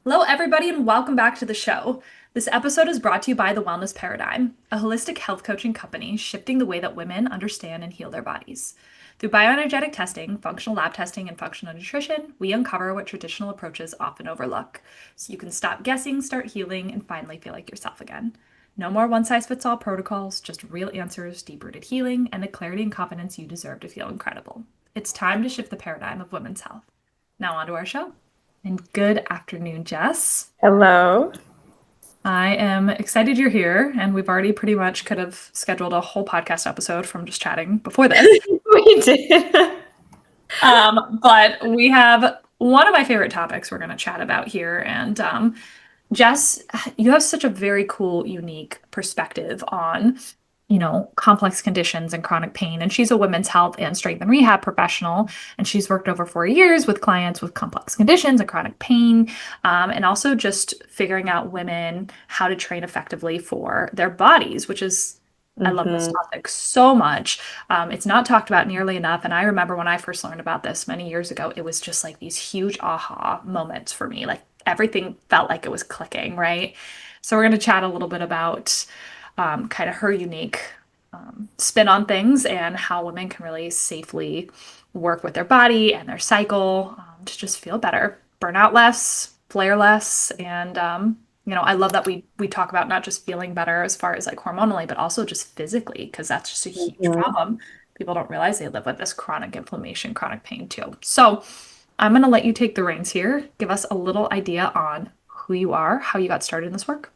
Hello, everybody, and welcome back to the show. This episode is brought to you by The Wellness Paradigm, a holistic health coaching company shifting the way that women understand and heal their bodies. Through bioenergetic testing, functional lab testing, and functional nutrition, we uncover what traditional approaches often overlook, so you can stop guessing, start healing, and finally feel like yourself again. No more one size fits all protocols, just real answers, deep rooted healing, and the clarity and confidence you deserve to feel incredible. It's time to shift the paradigm of women's health. Now, on to our show. And good afternoon, Jess. Hello. I am excited you're here, and we've already pretty much could have scheduled a whole podcast episode from just chatting before this. We did. But we have one of my favorite topics we're going to chat about here. And Jess, you have such a very cool, unique perspective on, complex conditions and chronic pain. And she's a women's health and strength and rehab professional. And she's worked over 4 years with clients with complex conditions and chronic pain, and also just figuring out women how to train effectively for their bodies, which is I love this hmm topic so much. It's not talked about nearly enough. And I remember when I first learned about this many years ago, it was just like these huge aha moments for me. Like everything felt like it was clicking, right? So we're going to chat a little bit about kind of her unique spin on things and how women can really safely work with their body and their cycle to just feel better, burn out less, flare less, and I love that we talk about not just feeling better as far as like hormonally, but also just physically, because that's just a huge hmm problem. People don't realize they live with this chronic inflammation, chronic pain too. So I'm going to let you take the reins here. Give us a little idea on who you are, how you got started in this work.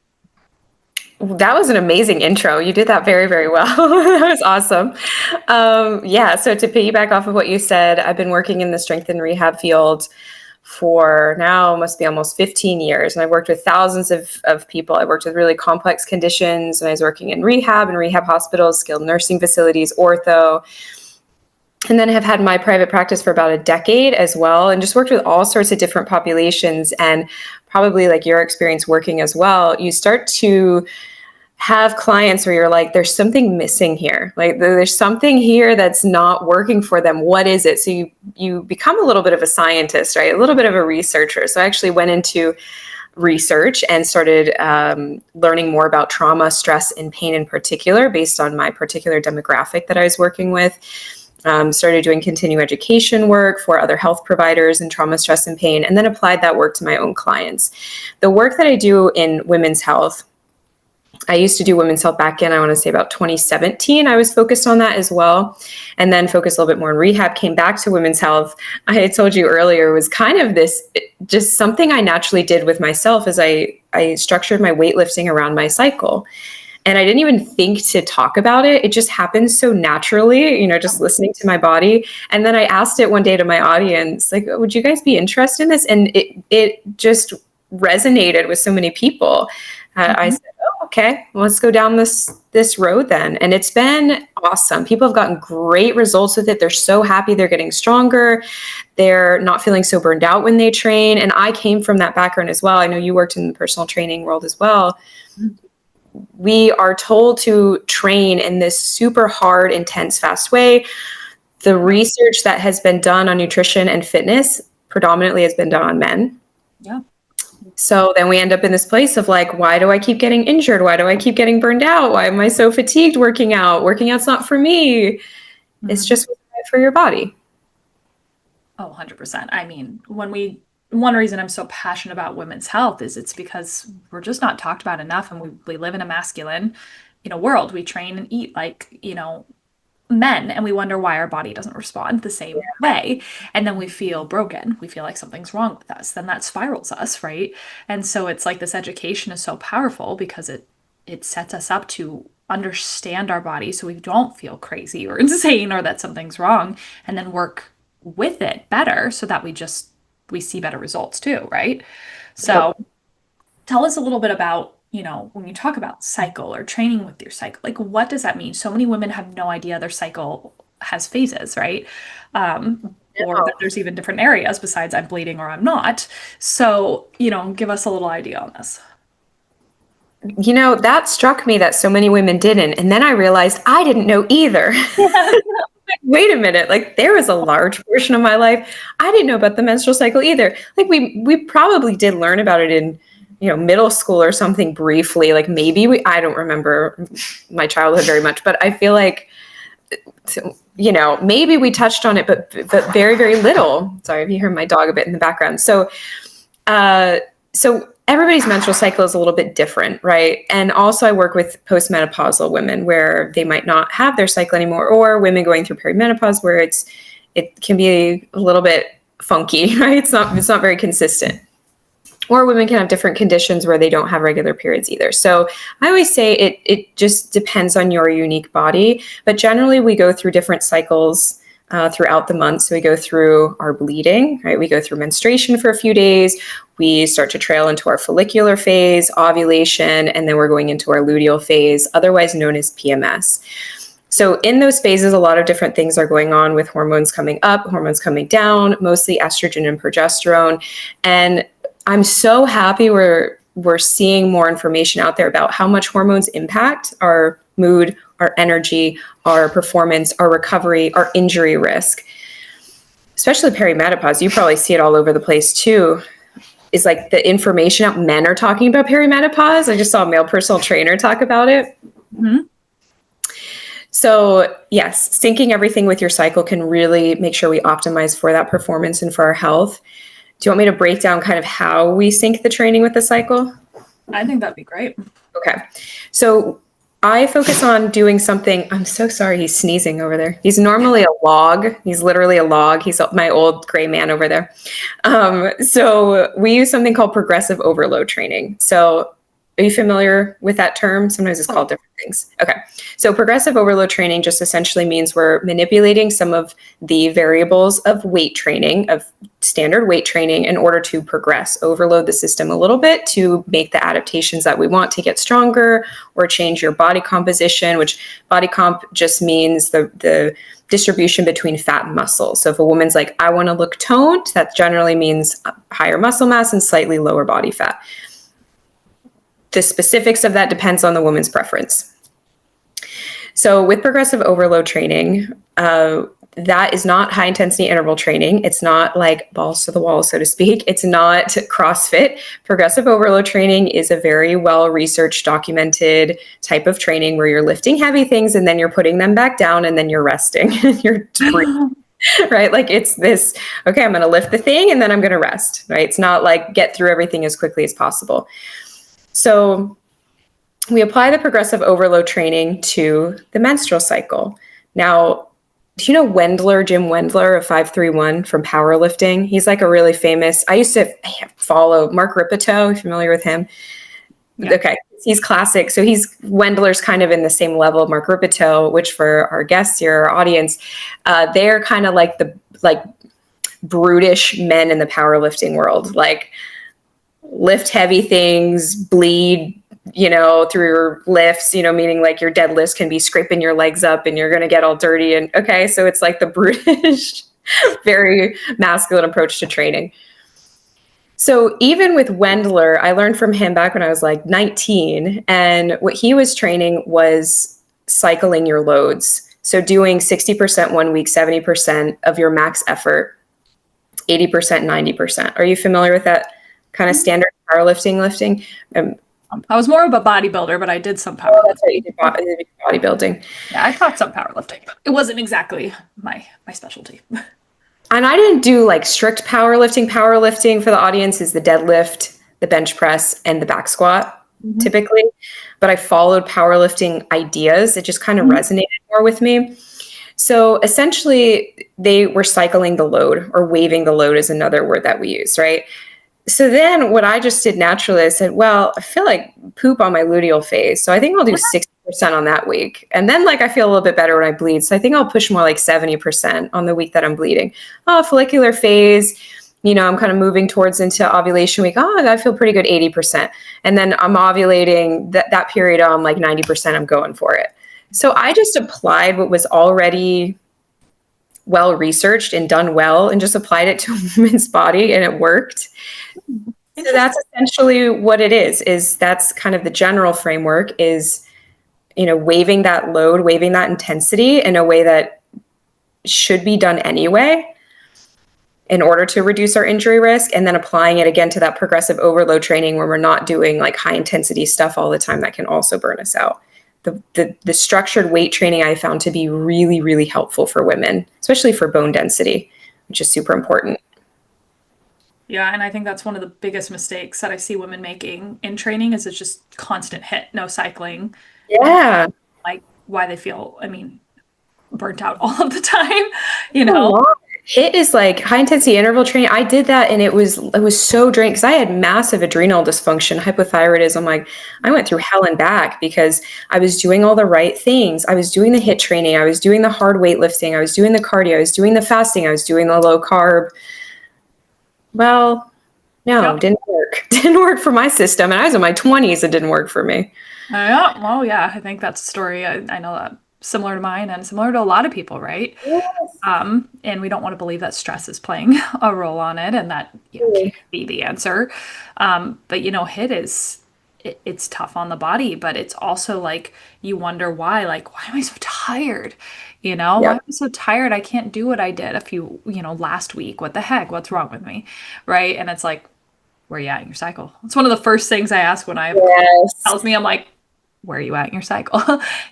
That was an amazing intro. You did that very, very well. That was awesome. Yeah, so to piggyback off of what you said, I've been working in the strength and rehab field for now must be almost 15 years. And I've worked with thousands of people. I worked with really complex conditions, and I was working in rehab and rehab hospitals, skilled nursing facilities, ortho, and then have had my private practice for about a decade as well, and just worked with all sorts of different populations. And probably like your experience working as well, you start to have clients where you're like, there's something missing here. Like there's something here that's not working for them. What is it? So you become a little bit of a scientist, right? A little bit of a researcher. So I actually went into research and started learning more about trauma, stress, and pain in particular, based on my particular demographic that I was working with. Started doing continuing education work for other health providers in trauma, stress, and pain, and then applied that work to my own clients. The work that I do in women's health, I used to do women's health back in, I want to say about 2017. I was focused on that as well, and then focused a little bit more on rehab, came back to women's health. I had told you earlier was kind of this, just something I naturally did with myself as I structured my weightlifting around my cycle. And I didn't even think to talk about it. It just happened so naturally, just listening to my body. And then I asked it one day to my audience, like, would you guys be interested in this? And it just resonated with so many people. I Mhm. said, oh, okay, well, let's go down this road then. And it's been awesome. People have gotten great results with it. They're so happy. They're getting stronger. They're not feeling so burned out when they train. And I came from that background as well. I know you worked in the personal training world as well. We are told to train in this super hard, intense, fast way. The research that has been done on nutrition and fitness predominantly has been done on men. Yeah. So then we end up in this place of like, why do I keep getting injured? Why do I keep getting burned out? Why am I so fatigued working out? Working out's not for me. It's Mhm. just for your body. Oh, 100%. I mean, one reason I'm so passionate about women's health is it's because we're just not talked about enough, and we live in a masculine, world. We train and eat like, men, and we wonder why our body doesn't respond the same way. And then we feel broken. We feel like something's wrong with us. Then that spirals us, right? And so it's like this education is so powerful because it sets us up to understand our body so we don't feel crazy or insane or that something's wrong, and then work with it better so that we see better results too, right? So Yep. tell us a little bit about, when you talk about cycle or training with your cycle, like what does that mean? So many women have no idea their cycle has phases, right? Or that there's even different areas besides I'm bleeding or I'm not. So, give us a little idea on this. That struck me that so many women didn't. And then I realized I didn't know either. Like, wait a minute, like there was a large portion of my life I didn't know about the menstrual cycle either. Like we probably did learn about it in, middle school or something briefly. Like maybe I don't remember my childhood very much, but I feel like, maybe we touched on it, but very, very little. Sorry if you hear my dog a bit in the background. So everybody's menstrual cycle is a little bit different, right? And also I work with postmenopausal women where they might not have their cycle anymore, or women going through perimenopause where it can be a little bit funky, right? It's not very consistent. Or women can have different conditions where they don't have regular periods either. So I always say it just depends on your unique body, but generally we go through different cycles throughout the month. So we go through our bleeding, right? We go through menstruation for a few days. We start to trail into our follicular phase, ovulation, and then we're going into our luteal phase, otherwise known as PMS. So in those phases, a lot of different things are going on with hormones coming up, hormones coming down, mostly estrogen and progesterone. And I'm so happy we're seeing more information out there about how much hormones impact our mood, our energy, our performance, our recovery, our injury risk. Especially perimenopause, you probably see it all over the place too. Is like the information out, men are talking about perimenopause. I just saw a male personal trainer talk about it. Mhm. So yes, syncing everything with your cycle can really make sure we optimize for that performance and for our health. Do you want me to break down kind of how we sync the training with the cycle? I think that'd be great. Okay. So I focus on doing something. I'm so sorry. He's sneezing over there. He's normally a log. He's literally a log. He's my old gray man over there. So we use something called progressive overload training. So are you familiar with that term? Sometimes it's called different things. Okay. So progressive overload training just essentially means we're manipulating some of the variables of weight training, of standard weight training, in order to progress, overload the system a little bit to make the adaptations that we want to get stronger or change your body composition, which body comp just means the distribution between fat and muscle. So if a woman's like, I want to look toned, that generally means higher muscle mass and slightly lower body fat. The specifics of that depends on the woman's preference. So with progressive overload training, that is not high intensity interval training. It's not like balls to the wall, so to speak. It's not CrossFit. Progressive overload training is a very well researched, documented type of training where you're lifting heavy things and then you're putting them back down and then you're resting and you're breathing. Right? Like it's this, okay, I'm going to lift the thing and then I'm going to rest, right? It's not like get through everything as quickly as possible. So we apply the progressive overload training to the menstrual cycle. Now, do you know Jim Wendler of 531 from powerlifting? He's like a really famous, I used to follow Mark Ripito. You familiar with him? Yeah. Okay. He's classic. So Wendler's kind of in the same level of Mark Ripito, which for our guests here, our audience, they're kind of like the brutish men in the powerlifting world, like lift heavy things, bleed, through your lifts, meaning like your deadlifts can be scraping your legs up and you're going to get all dirty. And okay, so it's like the brutish, very masculine approach to training. So even with Wendler, I learned from him back when I was like 19. And what he was training was cycling your loads. So doing 60% 1 week, 70% of your max effort, 80%, 90%. Are you familiar with that kind of standard powerlifting lifting? I was more of a bodybuilder, but I did some powerlifting. That's right, you did bodybuilding. Yeah, I taught some powerlifting, but it wasn't exactly my specialty. And I didn't do like strict powerlifting. Powerlifting for the audience is the deadlift, the bench press, and the back squat, typically. But I followed powerlifting ideas. It just kind of resonated more with me. So essentially, they were cycling the load, or waving the load is another word that we use, right? So then what I just did naturally, I said, well, I feel like poop on my luteal phase. So I think I'll do 60% on that week. And then like I feel a little bit better when I bleed. So I think I'll push more like 70% on the week that I'm bleeding. Oh, follicular phase, I'm kind of moving towards into ovulation week. Oh, I feel pretty good, 80%. And then I'm ovulating that period on like 90%, I'm going for it. So I just applied what was already well researched and done well and just applied it to a woman's body and it worked. So that's essentially what it is that's kind of the general framework is, waving that load, waving that intensity in a way that should be done anyway in order to reduce our injury risk, and then applying it again to that progressive overload training where we're not doing like high intensity stuff all the time that can also burn us out. The structured weight training I found to be really, really helpful for women, especially for bone density, which is super important. Yeah, and I think that's one of the biggest mistakes that I see women making in training is it's just constant hit, no cycling, and Yeah. like why they feel, I mean, burnt out all of the time, you A know? lot. HIIT is like high intensity interval training. I did that and it was so draining because I had massive adrenal dysfunction, hypothyroidism. Like I went through hell and back because I was doing all the right things. I was doing the HIIT training, I was doing the hard weightlifting, I was doing the cardio, I was doing the fasting, I was doing the low carb. Well, no, Yep. didn't work. Didn't work for my system. And I was in my 20s, it didn't work for me. Yeah, well, yeah, I think that's a story. I know that similar to mine and similar to a lot of people, right? Yes. And we don't want to believe that stress is playing a role on it and that, can be the answer. But hit is it's tough on the body, but it's also like you wonder why, like, why am I so tired? Why am Yep. I so tired? I can't do what I did a few, last week. What the heck? What's wrong with me? Right? And it's like, where are you at in your cycle? It's one of the first things I ask when I have a client who Yes. tells me, I'm like, where are you at in your cycle?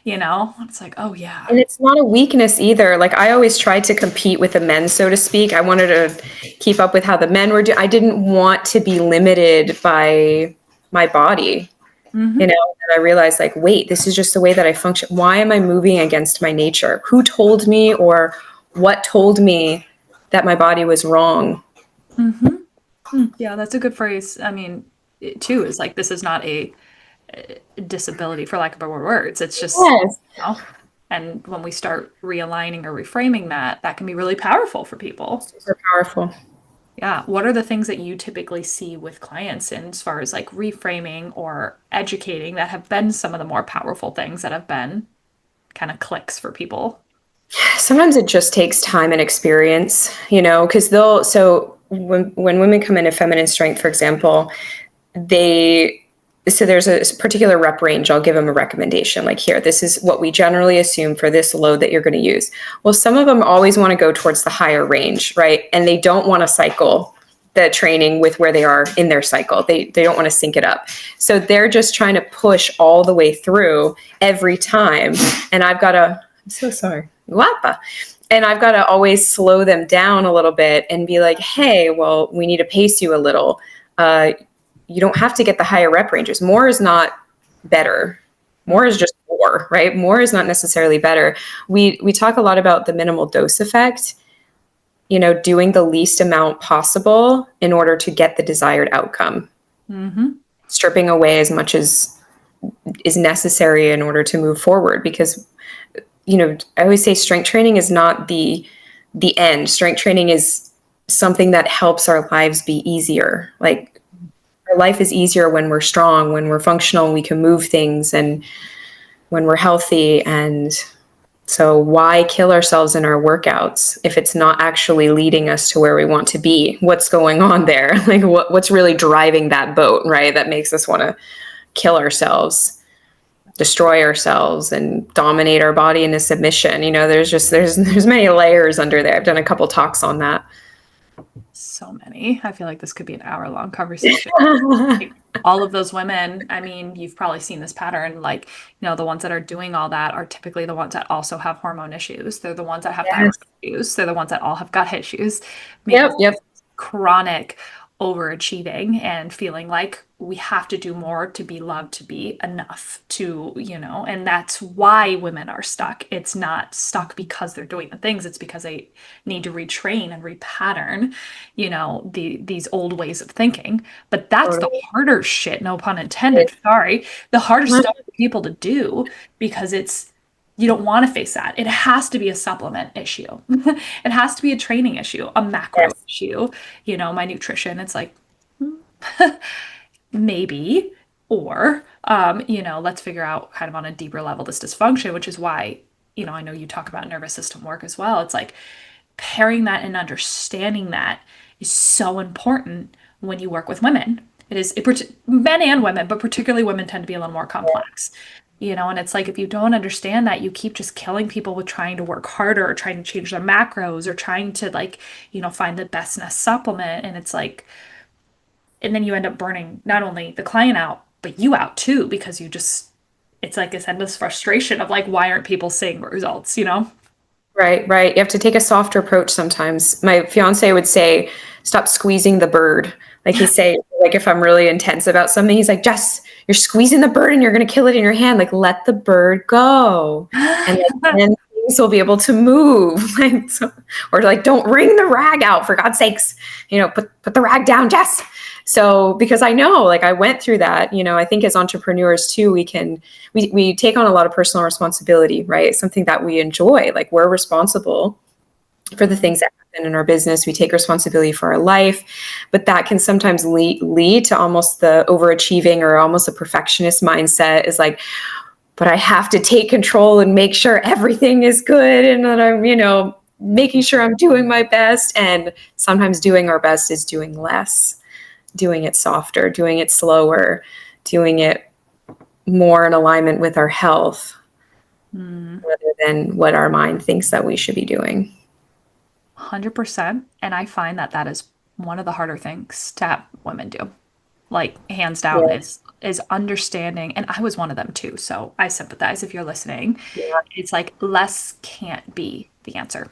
It's like, oh yeah. And it's not a weakness either. Like I always tried to compete with the men, so to speak. I wanted to keep up with how the men were doing. I didn't want to be limited by my body, Hmm. And I realized like, wait, this is just the way that I function. Why am I moving against my nature? Who told me or what told me that my body was wrong? Hmm. Yeah, that's a good phrase. I mean, it too is like this is not a disability for lack of better words. It's just, Yes. and when we start realigning or reframing that, that can be really powerful for people. Super powerful. Yeah. What are the things that you typically see with clients in as far as like reframing or educating that have been some of the more powerful things that have been kind of clicks for people? Sometimes it just takes time and experience, because so when women come into feminine strength, for example, they so there's a particular rep range. I'll give them a recommendation like, here, this is what we generally assume for this load that you're going to use. Well, some of them always want to go towards the higher range, right? And they don't want to cycle the training with where they are in their cycle. They don't want to sync it up. So they're just trying to push all the way through every time. And I'm so sorry. Guapa. And I've got to always slow them down a little bit and be like, hey, well, we need to pace you a little. You don't have to get the higher rep ranges. More is not better. More is just more, right? More is not necessarily better. We talk a lot about the minimal dose effect, doing the least amount possible in order to get the desired outcome, Mm-hmm. stripping away as much as is necessary in order to move forward. Because, I always say strength training is not the end. Strength training is something that helps our lives be easier. Like our life is easier when we're strong, when we're functional, we can move things, and when we're healthy. And so why kill ourselves in our workouts if it's not actually leading us to where we want to be? What's going on there? Like what's really driving that boat, right? That makes us want to kill ourselves, destroy ourselves, and dominate our body into submission. There's many layers under there. I've done a couple talks on that. So many. I feel like this could be an hour-long conversation. All of those women, I mean, you've probably seen this pattern. Like, the ones that are doing all that are typically the ones that also have hormone issues. They're the ones that have thyroid Yes. issues. They're the ones that all have gut issues Yep. because Yep. chronic overachieving and feeling like we have to do more to be loved, to be enough, and that's why women are stuck. It's not stuck because they're doing the things, it's because they need to retrain and repattern, these old ways of thinking. But that's the Totally. harder shit, no pun intended, sorry, the harder stuff for people to do because you don't want to face that. It has to be a supplement issue. It has to be a training issue, a macro Yes. issue. My nutrition, it's like, maybe, or, let's figure out kind of on a deeper level this dysfunction, which is why, I know you talk about nervous system work as well. It's like pairing that and understanding that is so important when you work with women. Men and women, but particularly women tend to be a little more complex. And it's like if you don't understand that, you keep just killing people with trying to work harder or trying to change their macros or trying to like, find the best nest supplement. And it's like, and then you end up burning not only the client out, but you out too, because it's like this endless frustration of like, why aren't people seeing results? Right, right. You have to take a softer approach sometimes. My fiance would say, stop squeezing the bird. Like he'd say, like if I'm really intense about something, he's like, Jess, you're squeezing the bird and you're gonna kill it in your hand. Like let the bird go. And like, then things will be able to move. Like so, or like don't wring the rag out for God's sakes. Put the rag down, Jess. So because I know, like I went through that, I think as entrepreneurs too, we take on a lot of personal responsibility, right? It's something that we enjoy. Like we're responsible for the things that happen in our business. We take responsibility for our life, but that can sometimes lead to almost the overachieving or almost a perfectionist mindset is like, but I have to take control and make sure everything is good and that I'm, making sure I'm doing my best. And sometimes doing our best is doing less, doing it softer, doing it slower, doing it more in alignment with our health Mm, rather than what our mind thinks that we should be doing. 100%. And I find that that is one of the harder things to have women do. Like hands down Yeah. is understanding, and I was one of them too. So I sympathize if you're listening. Yeah. It's like less can't be the answer.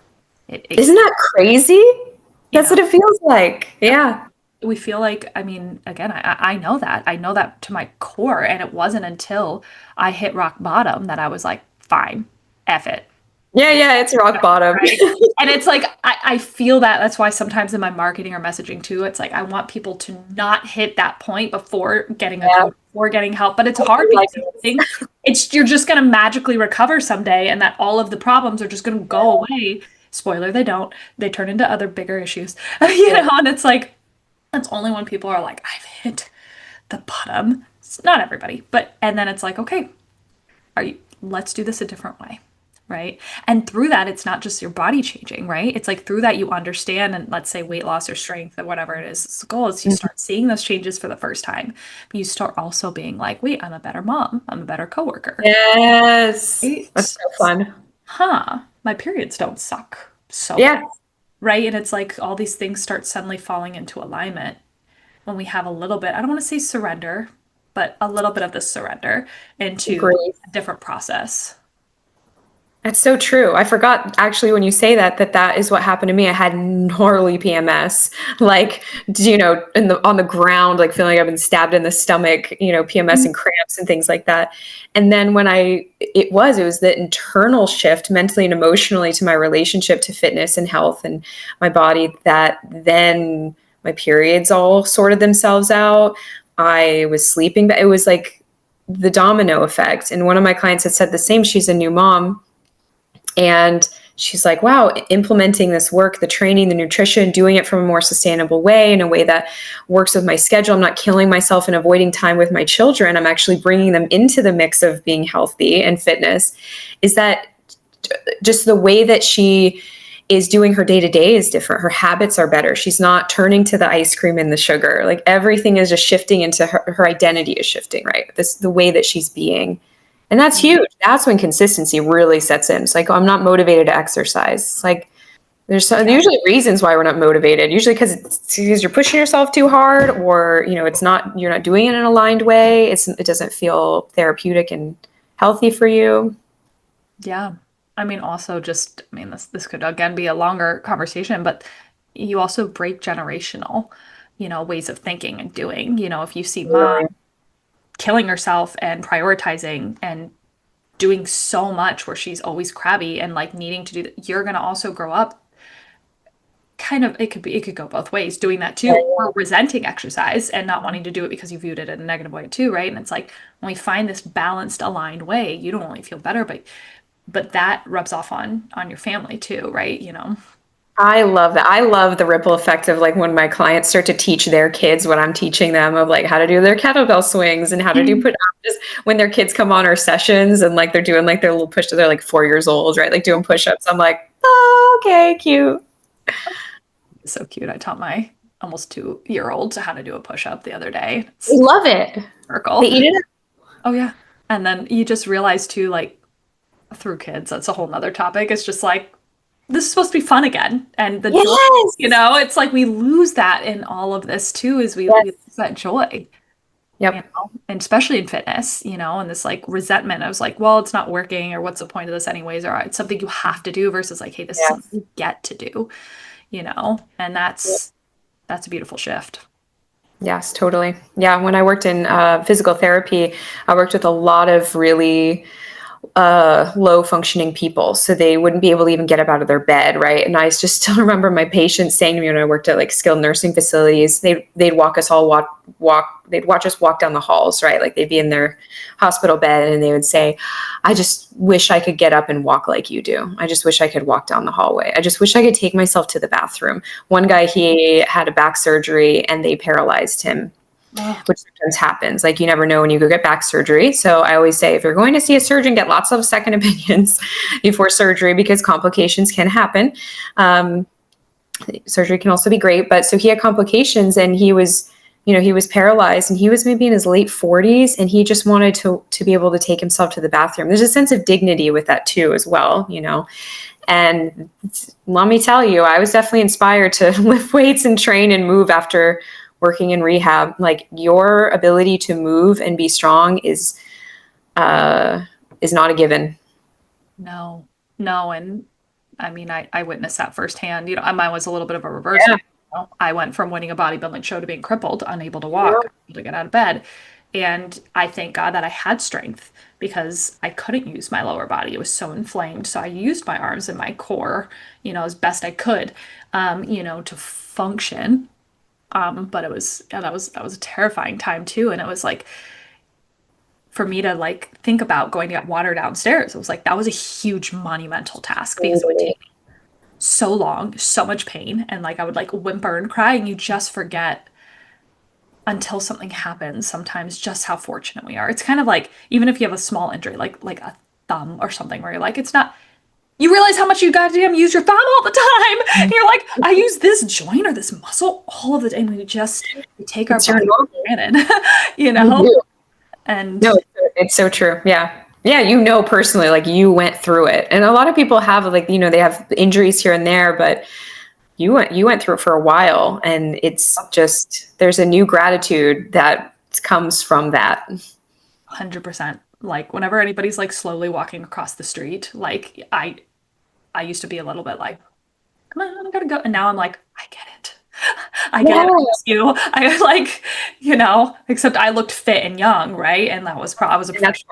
It Isn't can't, that crazy? you That's what know. it feels like. Yeah. We feel like, I mean, again, I know that. I know that to my core. And it wasn't until I hit rock bottom that I was like, fine, F it. Yeah, yeah, it's rock bottom. Right. And it's like, I feel that. That's why sometimes in my marketing or messaging too, it's like I want people to not hit that point before getting a Yeah. coach, before getting help. But it's hard Like because you think you're just going to magically recover someday and that all of the problems are just going to go away. Spoiler, they don't. They turn into other bigger issues. And it's like, that's only when people are like, I've hit the bottom. It's not everybody, but and then it's like, okay, let's do this a different way. Right. And through that, it's not just your body changing, right? It's like through that you understand, and let's say weight loss or strength or whatever it is, the goal is you Mhm. start seeing those changes for the first time. But you start also being like, wait, I'm a better mom. I'm a better coworker. Yes. That's Right? so fun. My periods don't suck so bad. Yeah, Right. And it's like all these things start suddenly falling into alignment when we have a little bit, I don't want to say surrender, but a little bit of the surrender into agree. a different process. That's so true. I forgot actually when you say that is what happened to me. I had gnarly PMS, like on the ground, like feeling like I've been stabbed in the stomach, PMS and cramps and things like that. And then it was the internal shift mentally and emotionally to my relationship to fitness and health and my body that then my periods all sorted themselves out. I was sleeping, but it was like the domino effect. And one of my clients had said the same. She's a new mom and she's like, wow, implementing this work, the training, the nutrition, doing it from a more sustainable way, in a way that works with my schedule. I'm not killing myself and avoiding time with my children. I'm actually bringing them into the mix of being healthy and fitness. Is that just the way that she is doing her day to day is different. Her habits are better. She's not turning to the ice cream and the sugar. Like everything is just shifting into her identity is shifting, right? The way that she's being. And that's huge. That's when consistency really sets in. It's like, oh, I'm not motivated to exercise. It's like Yeah. usually reasons why we're not motivated. Usually because you're pushing yourself too hard, or it's not you're not doing it in an aligned way. It doesn't feel therapeutic and healthy for you. Yeah. I mean, also just, I mean, this could again be a longer conversation, but you also break generational, ways of thinking and doing. If you see mom killing herself and prioritizing and doing so much where she's always crabby and like needing to do that, you're gonna also grow up kind of it could go both ways doing that Yeah. too or resenting exercise and not wanting to do it because you viewed it in a negative way too, right? And it's like when we find this balanced aligned way, you don't only feel better but that rubs off on your family too, right? I love that. I love the ripple effect of like when my clients start to teach their kids what I'm teaching them of like how to do their kettlebell swings and how to do put just when their kids come on our sessions and like they're doing like their little push they're like 4 years old, right? Like doing push-ups. I'm like, oh, okay, cute. So cute. I taught my almost 2-year-old how to do a push-up the other day. They It's love it. They circle. eat it. Oh yeah. And then you just realize too, like through kids, that's a whole nother topic. It's just like this is supposed to be fun again. And the joy, Yes. it's like we lose that in all of this too, is we Yes. lose that joy, Yep. and especially in fitness, and this like resentment. I was like, well, it's not working, or what's the point of this anyways, or it's something you have to do versus like, hey, this is something Yes. you get to do, and that's a beautiful shift. Yes, totally. Yeah, when I worked in physical therapy, I worked with a lot of really low functioning people. So they wouldn't be able to even get up out of their bed, right? And I just still remember my patients saying to me when I worked at like skilled nursing facilities, they'd walk us all they'd watch us walk down the halls, right? Like they'd be in their hospital bed and they would say, I just wish I could get up and walk like you do. I just wish I could walk down the hallway. I just wish I could take myself to the bathroom. One guy, he had a back surgery and they paralyzed him, Oh, which sometimes happens. Like you never know when you go get back surgery. So I always say if you're going to see a surgeon, get lots of second opinions before surgery because complications can happen. Um, Surgery can also be great, but so he had complications and he was paralyzed and he was maybe in his late 40s and he just wanted to be able to take himself to the bathroom. There's a sense of dignity with that too as well. And let me tell you, I was definitely inspired to lift weights and train and move after working in rehab. Like your ability to move and be strong uh, is not a given. no, no. And I mean, I witnessed that firsthand. Mine was a little bit of a reversal. I went from winning a bodybuilding show to being crippled, unable to Yeah. walk, unable to get out of bed. And I thank God that I had strength because I couldn't use my lower body. It was so inflamed. So I used my arms and my core, as best I could, to function. But that was a terrifying time too. And it was like for me to like think about going to get water downstairs. It was like that was a huge monumental task because it would take so long, so much pain, and like I would like whimper and cry, and you just forget until something happens sometimes just how fortunate we are. It's kind of like even if you have a small injury, like a thumb or something, where you're like, it's not. You realize how much you goddamn use your thumb all the time. And you're like, I use this joint or this muscle all of the time. We take our It's your body normal. for granted, you You know? do. No, And it's so true. Yeah. Yeah, personally, like you went through it. And a lot of people have like, they have injuries here and there, but you went through it for a while and it's just there's a new gratitude that comes from that. 100%. Like whenever anybody's like slowly walking across the street, like I used to be a little bit like, come on, I gotta go. And now I'm like, I get it. I get it. I Yeah. miss you. I like, except I looked fit and young, right? And I was a And that's professional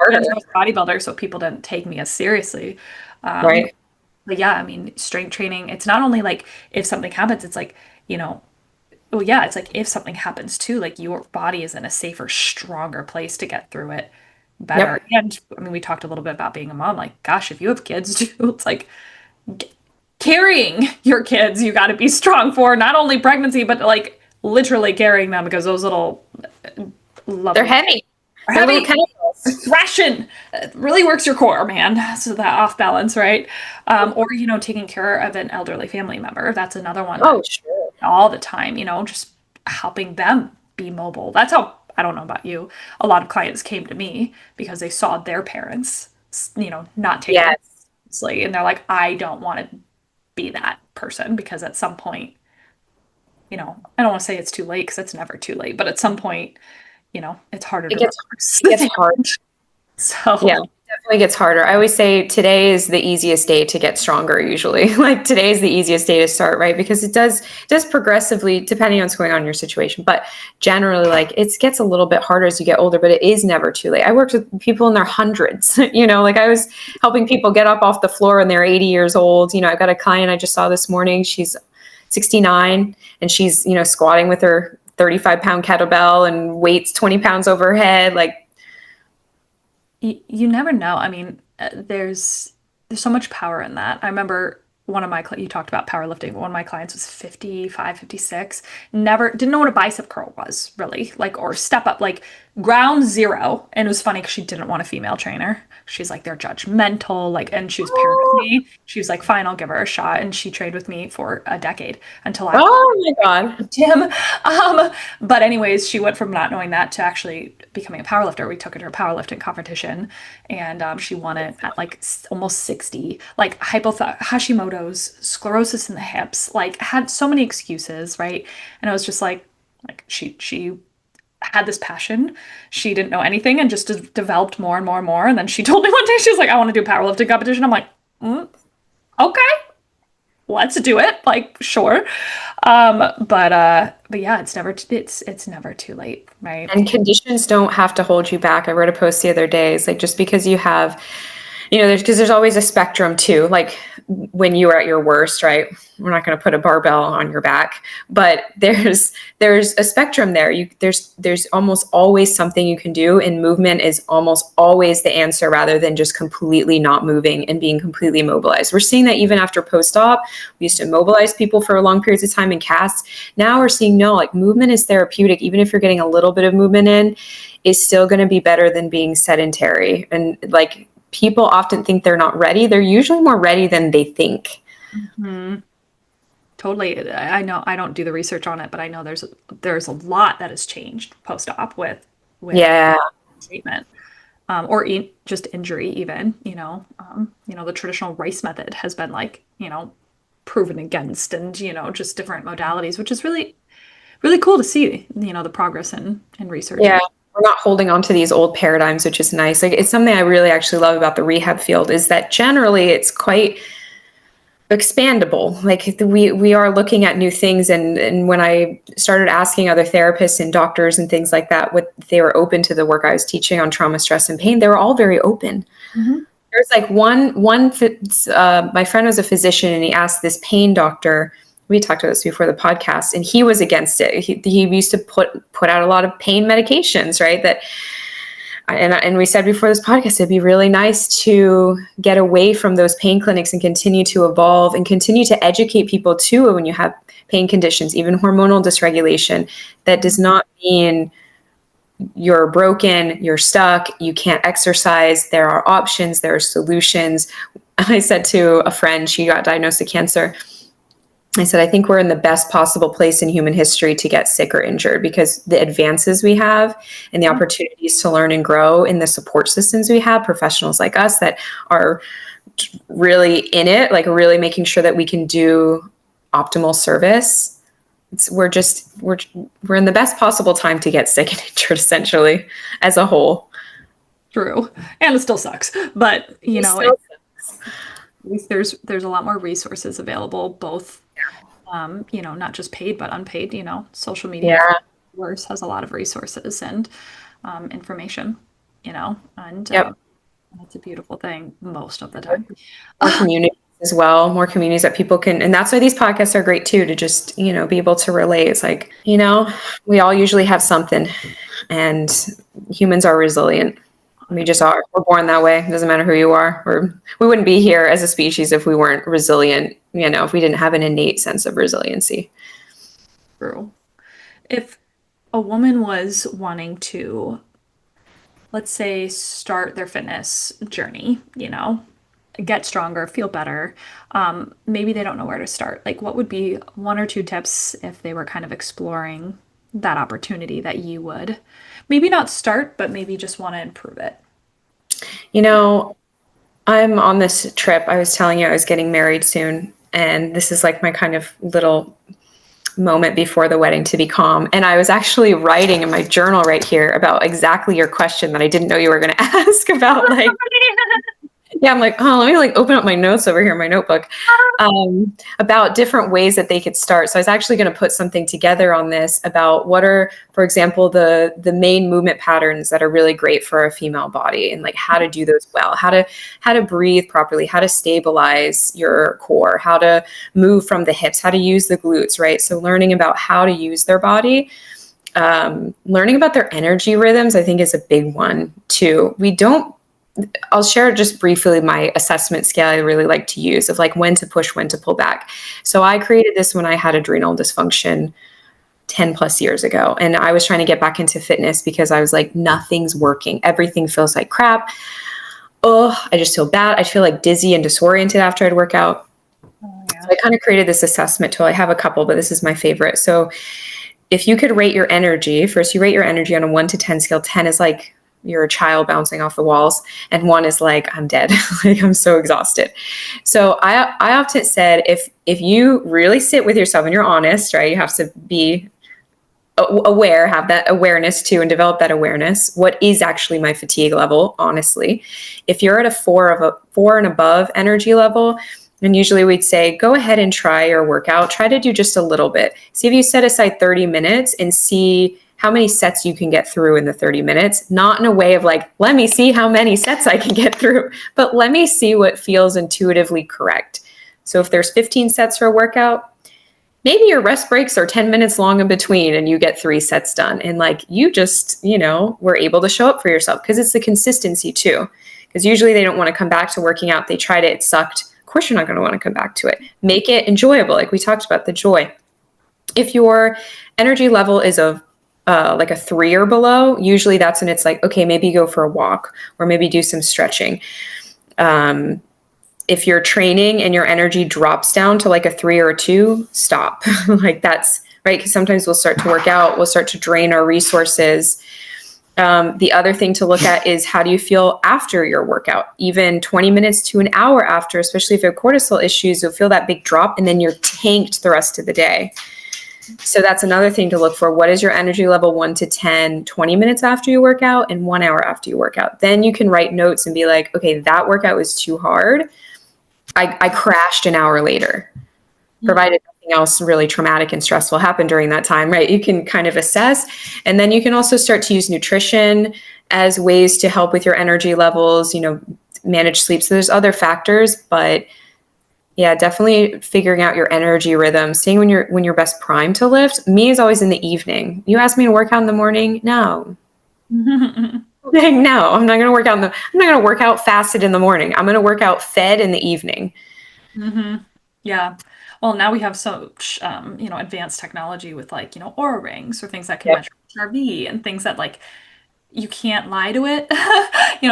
harder, bodybuilder, so people didn't take me as seriously. Um, right? but yeah, I mean, strength training, it's not only like if something happens, it's like, well, yeah, it's like if something happens too, like your body is in a safer, stronger place to get through it better. Yep. And I mean, we talked a little bit about being a mom. Like, gosh, if you have kids too, it's like carrying your kids, you got to be strong for not only pregnancy, but like literally carrying them because those little They're lovely heavy. are They're little heavy. chemicals. Ration really works your core, man. So that off balance, right? Or taking care of an elderly family member. That's another one that Oh, sure. all the time, just helping them be mobile. That's how, I don't know about you, a lot of clients came to me because they saw their parents, not take them Yes. seriously. And they're like, I don't want to be that person because at some point, I don't want to say it's too late because it's never too late, but at some point, it's harder It to gets reverse it the gets hard. damage. Yeah, So, it definitely gets harder. I always say today is the easiest day to get stronger usually. Like today is the easiest day to start, right? Because it does progressively depending on what's going on in your situation. But generally like it gets a little bit harder as you get older, but it is never too late. I worked with people in their hundreds, like I was helping people get up off the floor when they're 80 years old. I've got a client I just saw this morning. She's 69 and she's, squatting with her 35-pound kettlebell and weights 20 pounds over her head. Like, you never know. I mean, there's so much power in that. I remember one of you talked about powerlifting. One of my clients was 55, 56. Never didn't know what a bicep curl was really, like or step up. Like ground zero. And it was funny because she didn't want a female trainer. She's like, they're judgmental. Like, and she was paired with me. She was like, fine, I'll give her a shot. And she trained with me for a decade until I Oh my God. gym. But anyways, she went from not knowing that to actually becoming a powerlifter. We took her to a powerlifting competition, and she won it at like almost 60. Like Hashimoto's, sclerosis in the hips, like had so many excuses, right? And I was just like she had this passion. She didn't know anything and just developed more and more and more. And then she told me one day, she was like, I want to do a powerlifting competition. I'm like, okay, let's do it. Like, sure. But yeah, it's never too late, right? And conditions don't have to hold you back. I wrote a post the other day. It's like just because you have, there's always a spectrum too. Like when you are at your worst, right? We're not going to put a barbell on your back, but there's a spectrum there. There's almost always something you can do, and movement is almost always the answer rather than just completely not moving and being completely immobilized. We're seeing that even after post-op. We used to immobilize people for long periods of time in casts. Now we're seeing no, like movement is therapeutic. Even if you're getting a little bit of movement in, is still going to be better than being sedentary. And like people often think they're not ready. They're usually more ready than they think. Mhm. Totally. I know I don't do the research on it, but I know there's a lot that has changed post-op with Yeah. treatment. Or just injury even, the traditional rice method has been like, proven against and, just different modalities, which is really, really cool to see, the progress in research. Yeah. We're not holding on to these old paradigms, which is nice. Like it's something I really actually love about the rehab field is that generally it's quite expandable. Like we are looking at new things, and when I started asking other therapists and doctors and things like that what they were open to the work I was teaching on trauma, stress, and pain, they were all very open. Mhm. There's like my friend was a physician, and he asked this pain doctor. We talked about this before the podcast, and he was against it. He used to put out a lot of pain medications, right? That and we said before this podcast, it'd be really nice to get away from those pain clinics and continue to evolve and continue to educate people too when you have pain conditions, even hormonal dysregulation. That does not mean you're broken, you're stuck, you can't exercise. There are options, there are solutions. I said to a friend, she got diagnosed with cancer. I said, I think we're in the best possible place in human history to get sick or injured because the advances we have and the opportunities to learn and grow in the support systems we have, professionals like us that are really in it, like really making sure that we can do optimal service. We're in the best possible time to get sick and injured, essentially, as a whole. True. And it still sucks, but It still at least there's a lot more resources available, both not just paid but unpaid, social media Yeah. worse has a lot of resources and information, and Yep. it's a beautiful thing most of the time. More communities as well, more communities that people can, and that's why these podcasts are great too, to just, be able to relate. It's like, we all usually have something, and humans are resilient. We just are. We're born that way. It doesn't matter who you are. We wouldn't be here as a species if we weren't resilient, if we didn't have an innate sense of resiliency. True. If a woman was wanting to, let's say, start their fitness journey, get stronger, feel better, maybe they don't know where to start. Like, what would be one or two tips if they were kind of exploring that opportunity that you would maybe not start, but maybe just want to improve it? I'm on this trip. I was telling you I was getting married soon, and this is like my kind of little moment before the wedding to be calm. And I was actually writing in my journal right here about exactly your question that I didn't know you were going to ask about, like, yeah, I'm like, oh, let me like open up my notes over here in my notebook about different ways that they could start. So I was actually going to put something together on this about what are, for example, the main movement patterns that are really great for a female body, and like how to do those well, how to breathe properly, how to stabilize your core, how to move from the hips, how to use the glutes, right? So learning about how to use their body. Learning about their energy rhythms, I think, is a big one too. I'll share just briefly my assessment scale I really like to use of like when to push, when to pull back. So I created this when I had adrenal dysfunction 10 plus years ago. And I was trying to get back into fitness because I was like, nothing's working. Everything feels like crap. Oh, I just feel bad. I feel like dizzy and disoriented after I'd work out. Oh, So yeah. I kind of created this assessment tool. I have a couple, but this is my favorite. So if you could rate your energy, first you rate your energy on a 1 to 10 scale. 10 is like you're a child bouncing off the walls, and 1 is like I'm dead. Like I'm so exhausted. So I often said if you really sit with yourself and you're honest, right? You have to be aware, have that awareness too, and develop that awareness. What is actually my fatigue level? Honestly, if you're at a 4 and above energy level, and usually we'd say, go ahead and try your workout. Try to do just a little bit. See if you set aside 30 minutes and see how many sets you can get through in the 30 minutes. Not in a way of like, let me see how many sets I can get through, but let me see what feels intuitively correct. So if there's 15 sets for a workout, maybe your rest breaks are 10 minutes long in between and you get 3 sets done. And like you just, were able to show up for yourself, because it's the consistency too. Because usually they don't want to come back to working out. They tried it, it sucked. Of course, you're not going to want to come back to it. Make it enjoyable. Like we talked about, the joy. If your energy level is like a 3 or below, usually that's when it's like, okay, maybe go for a walk or maybe do some stretching. If you're training and your energy drops down to like a 3 or a 2, stop. Like that's right. Because sometimes we'll start to work out, we'll start to drain our resources. The other thing to look at is how do you feel after your workout? Even 20 minutes to an hour after, especially if you have cortisol issues, you'll feel that big drop and then you're tanked the rest of the day. So that's another thing to look for. What is your energy level 1 to 10, 20 minutes after you work out and 1 hour after you work out? Then you can write notes and be like, okay, that workout was too hard. I crashed an hour later, provided nothing else really traumatic and stressful happened during that time, right? You can kind of assess, and then you can also start to use nutrition as ways to help with your energy levels, manage sleep. So there's other factors, but yeah, definitely figuring out your energy rhythm, seeing when you're best primed to lift. Me is always in the evening. You ask me to work out in the morning? No. No, I'm not going to work out I'm not going to work out fasted in the morning. I'm going to work out fed in the evening. Yeah. Well, now we have such, advanced technology with like, Aura rings or things that can Yep. measure HRV and things that like you can't lie to it.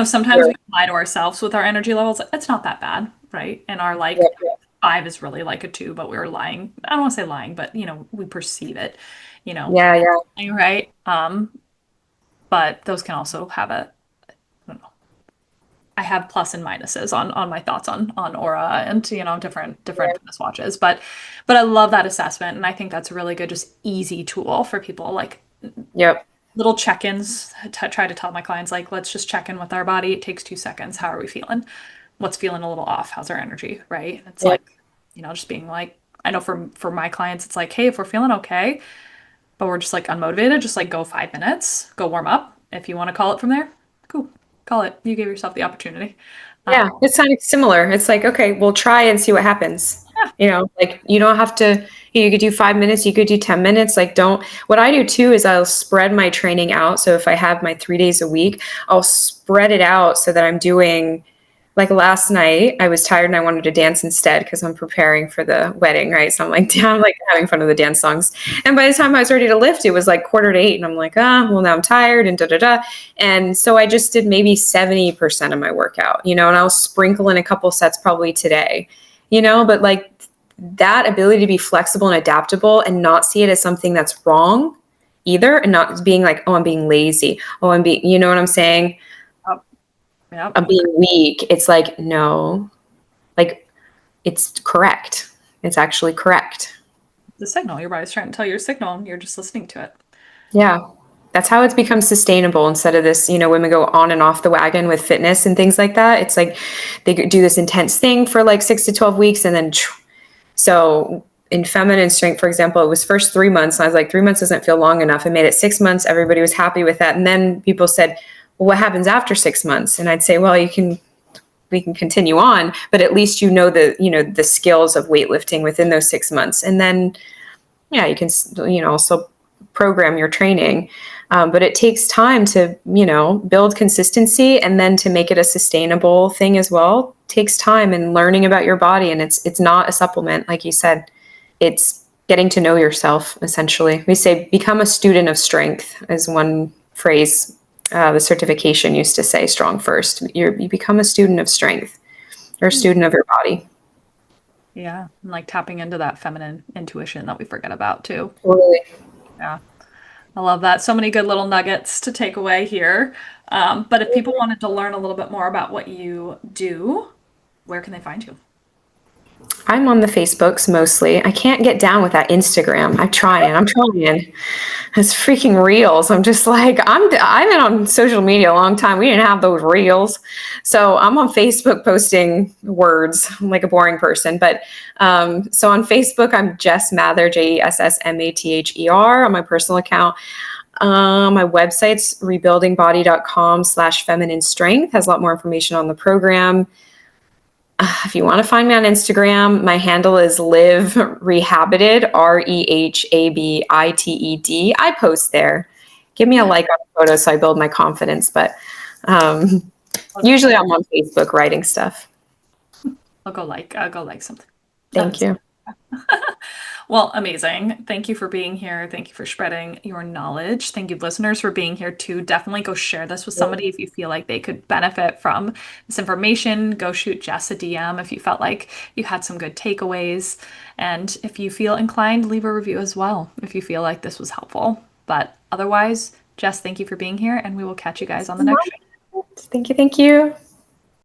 Sometimes Sure. we can lie to ourselves with our energy levels. It's not that bad, right? And our like Yep. Yep. 5 is really like a 2, but we're lying. I don't want to say lying, but we perceive it, Yeah. Yeah. right? But those can also have I don't know. I have plus and minuses on my thoughts on Aura and different fitness watches, but I love that assessment, and I think that's a really good, just easy tool for people, like Yep. little check-ins. Try to tell my clients, like, let's just check in with our body. It takes 2 seconds. How are we feeling? What's feeling a little off? How's our energy? Right? It's Yep. like, just being like, I know for my clients, it's like, hey, if we're feeling okay, but we're just like unmotivated, just like go 5 minutes, go warm up. If you want to call it from there, cool. Call it. You gave yourself the opportunity. Yeah, Um, it's kind of similar. It's like, okay, we'll try and see what happens. yeah. Like you don't have to, you could do 5 minutes, you could do 10 minutes. Like what I do too is I'll spread my training out. So if I have my 3 days a week, I'll spread it out so that I'm doing, like last night, I was tired and I wanted to dance instead because I'm preparing for the wedding, right? So I'm like, I'm like having fun with the dance songs. And by the time I was ready to lift, it was like 7:45, and I'm like, well, now I'm tired and da da da. And so I just did maybe 70% of my workout, and I'll sprinkle in a couple sets probably today, but like that ability to be flexible and adaptable and not see it as something that's wrong either, and not being like, oh, I'm being lazy. Oh, I'm being, you know what I'm saying? Oh, yep. I'm being weak. It's like, no, like it's correct. It's actually correct. The signal. Your body's trying to tell you your signal, and you're just listening to it. Yeah. That's how it's become sustainable instead of this, women go on and off the wagon with fitness and things like that. It's like they do this intense thing for like 6 to 12 weeks and then, so in feminine strength, for example, it was first 3 months. And I was like, 3 months doesn't feel long enough. I made it 6 months. Everybody was happy with that. And then people said, well, what happens after 6 months? And I'd say, well, we can continue on, but at least the skills of weightlifting within those 6 months. And then, yeah, you can, also program your training. But it takes time to, build consistency, and then to make it a sustainable thing as well takes time and learning about your body. And it's not a supplement. Like you said, it's getting to know yourself, essentially. We say, become a student of strength, is one phrase. The certification used to say, strong first. You become a student of strength, or a Hmm. student of your body. Yeah, and like tapping into that feminine intuition that we forget about too. Totally. Yeah, I love that. So many good little nuggets to take away here. But if people wanted to learn a little bit more about what you do, where can they find you? I'm on the Facebooks mostly. I can't get down with that Instagram. I'm trying. It's freaking reels. I'm just like, I've been on social media a long time. We didn't have those reels. So I'm on Facebook posting words. I'm like a boring person. But so on Facebook, I'm Jess Mather, JessMather on my personal account. My website's rebuildingbody.com/feminine strength, has a lot more information on the program. If you want to find me on Instagram, my handle is live rehabited, REHABITED. I post there. Give me a like on a photo so I build my confidence. But usually I'm on Facebook writing stuff. I'll go like something. Thank you. Well, amazing. Thank you for being here. Thank you for spreading your knowledge. Thank you, listeners, for being here too. Definitely go share this with somebody if you feel like they could benefit from this information. Go shoot Jess a DM if you felt like you had some good takeaways. And if you feel inclined, leave a review as well if you feel like this was helpful. But otherwise, Jess, thank you for being here, and we will catch you guys on the next show. Thank you. Thank you.